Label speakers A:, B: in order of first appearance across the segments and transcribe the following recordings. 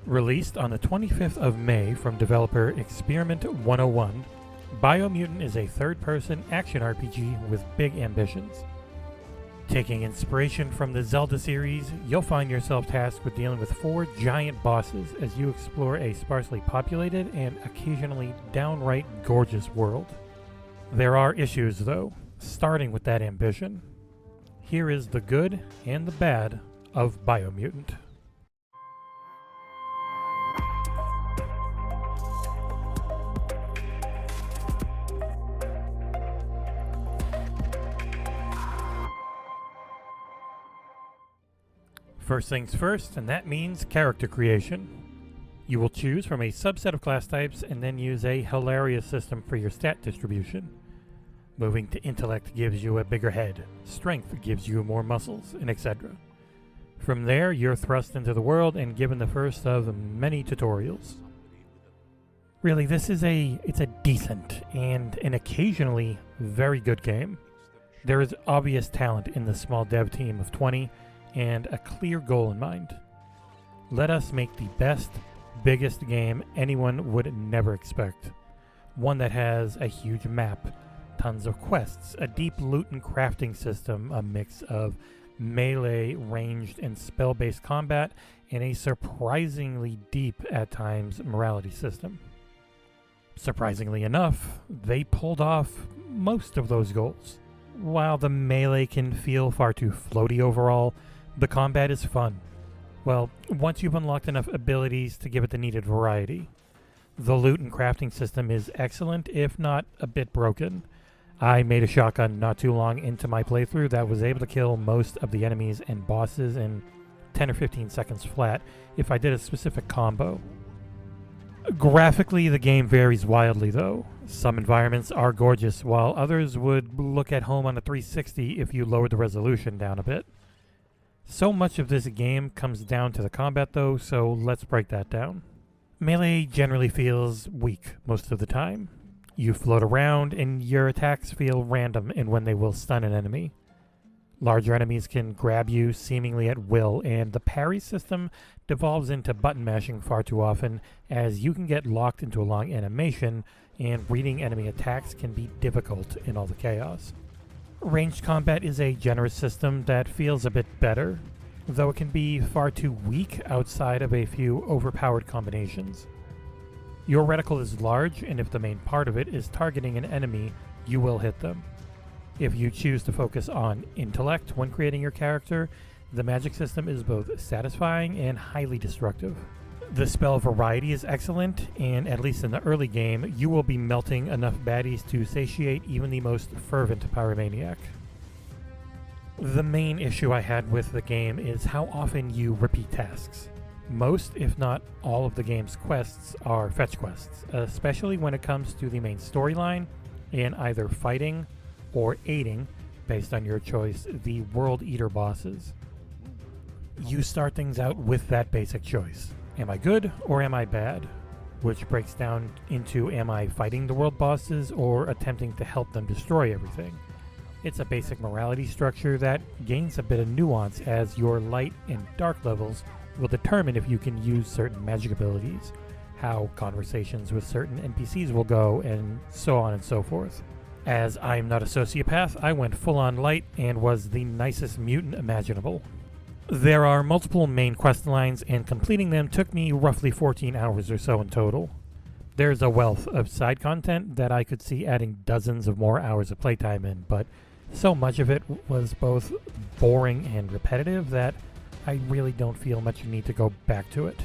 A: Released on the 25th of May from developer Experiment 101, Biomutant is a third-person action RPG with big ambitions. Taking inspiration from the Zelda series, you'll find yourself tasked with dealing with 4 giant bosses as you explore a sparsely populated and occasionally downright gorgeous world. There are issues, though, starting with that ambition. Here is the good and the bad of Biomutant. First things first, and that means character creation. You will choose from a subset of class types and then use a hilarious system for your stat distribution. Moving to intellect gives you a bigger head, strength gives you more muscles, and etc. From there, you're thrust into the world and given the first of many tutorials. Really, it's a decent and an occasionally very good game. There is obvious talent in the small dev team of 20, and a clear goal in mind. Let us make the best, biggest game anyone would never expect. One that has a huge map, tons of quests, a deep loot and crafting system, a mix of melee, ranged, and spell-based combat, and a surprisingly deep, at times, morality system. Surprisingly enough, they pulled off most of those goals. While the melee can feel far too floaty overall, the combat is fun. Well, once you've unlocked enough abilities to give it the needed variety. The loot and crafting system is excellent, if not a bit broken. I made a shotgun not too long into my playthrough that was able to kill most of the enemies and bosses in 10 or 15 seconds flat if I did a specific combo. Graphically, the game varies wildly though. Some environments are gorgeous, while others would look at home on a 360 if you lowered the resolution down a bit. So much of this game comes down to the combat though, so let's break that down. Melee generally feels weak most of the time. You float around and your attacks feel random in when they will stun an enemy. Larger enemies can grab you seemingly at will, and the parry system devolves into button mashing far too often, as you can get locked into a long animation and reading enemy attacks can be difficult in all the chaos. Ranged combat is a generous system that feels a bit better, though it can be far too weak outside of a few overpowered combinations. Your reticle is large, and if the main part of it is targeting an enemy, you will hit them. If you choose to focus on intellect when creating your character, the magic system is both satisfying and highly destructive. The spell variety is excellent, and at least in the early game, you will be melting enough baddies to satiate even the most fervent pyromaniac. The main issue I had with the game is how often you repeat tasks. Most, if not all, of the game's quests are fetch quests, especially when it comes to the main storyline and either fighting or aiding, based on your choice, the World Eater bosses. You start things out with that basic choice. Am I good or am I bad? Which breaks down into am I fighting the world bosses or attempting to help them destroy everything? It's a basic morality structure that gains a bit of nuance as your light and dark levels will determine if you can use certain magic abilities, how conversations with certain NPCs will go, and so on and so forth. As I'm not a sociopath, I went full on light and was the nicest mutant imaginable. There are multiple main quest lines, and completing them took me roughly 14 hours or so in total. There's a wealth of side content that I could see adding dozens of more hours of playtime in, but so much of it was both boring and repetitive that I really don't feel much need to go back to it.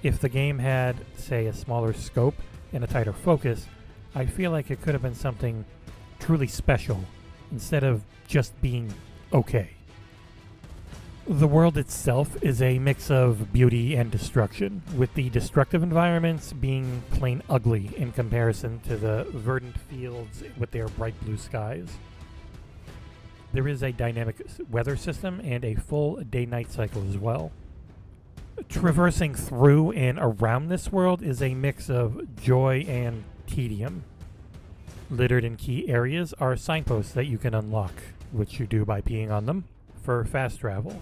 A: If the game had, say, a smaller scope and a tighter focus, I feel like it could have been something truly special instead of just being okay. The world itself is a mix of beauty and destruction, with the destructive environments being plain ugly in comparison to the verdant fields with their bright blue skies. There is a dynamic weather system and a full day-night cycle as well. Traversing through and around this world is a mix of joy and tedium. Littered in key areas are signposts that you can unlock, which you do by peeing on them, for fast travel.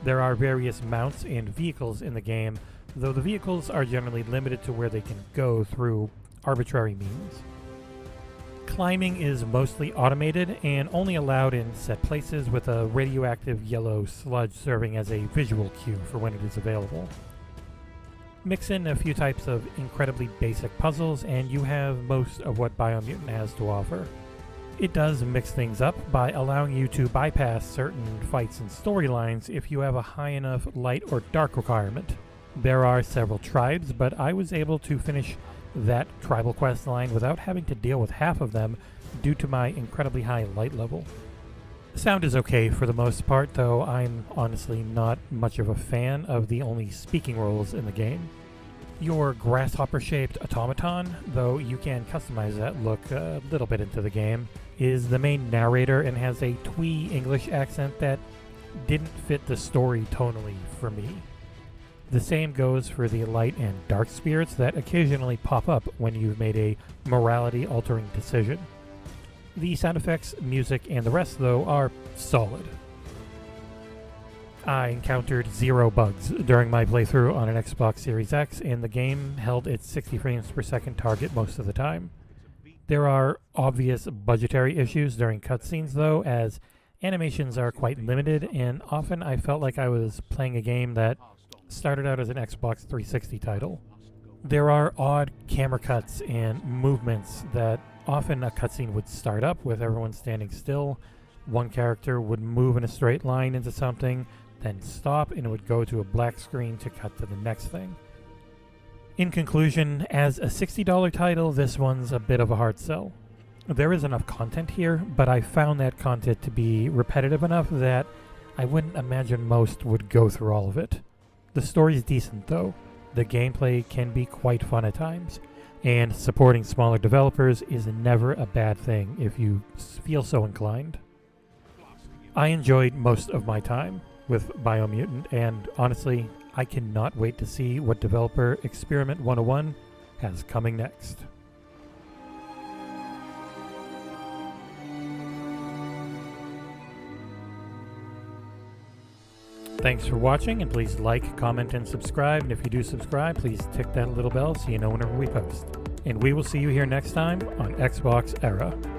A: There are various mounts and vehicles in the game, though the vehicles are generally limited to where they can go through arbitrary means. Climbing is mostly automated and only allowed in set places, with a radioactive yellow sludge serving as a visual cue for when it is available. Mix in a few types of incredibly basic puzzles and you have most of what Biomutant has to offer. It does mix things up by allowing you to bypass certain fights and storylines if you have a high enough light or dark requirement. There are several tribes, but I was able to finish that tribal quest line without having to deal with half of them due to my incredibly high light level. The sound is okay for the most part, though I'm honestly not much of a fan of the only speaking roles in the game. Your grasshopper-shaped automaton, though you can customize that look a little bit into the game, is the main narrator and has a twee English accent that didn't fit the story tonally for me. The same goes for the light and dark spirits that occasionally pop up when you've made a morality-altering decision. The sound effects, music, and the rest, though, are solid. I encountered 0 bugs during my playthrough on an Xbox Series X, and the game held its 60 frames per second target most of the time. There are obvious budgetary issues during cutscenes, though, as animations are quite limited, and often I felt like I was playing a game that started out as an Xbox 360 title. There are odd camera cuts and movements that often a cutscene would start up with everyone standing still. One character would move in a straight line into something, then stop, and it would go to a black screen to cut to the next thing. In conclusion, as a $60 title, this one's a bit of a hard sell. There is enough content here, but I found that content to be repetitive enough that I wouldn't imagine most would go through all of it. The story's decent though. The gameplay can be quite fun at times, and supporting smaller developers is never a bad thing if you feel so inclined. I enjoyed most of my time with Biomutant, and honestly, I cannot wait to see what developer Experiment 101 has coming next. Thanks for watching, and please like, comment, and subscribe. And if you do subscribe, please tick that little bell so you know whenever we post. And we will see you here next time on XboxEra.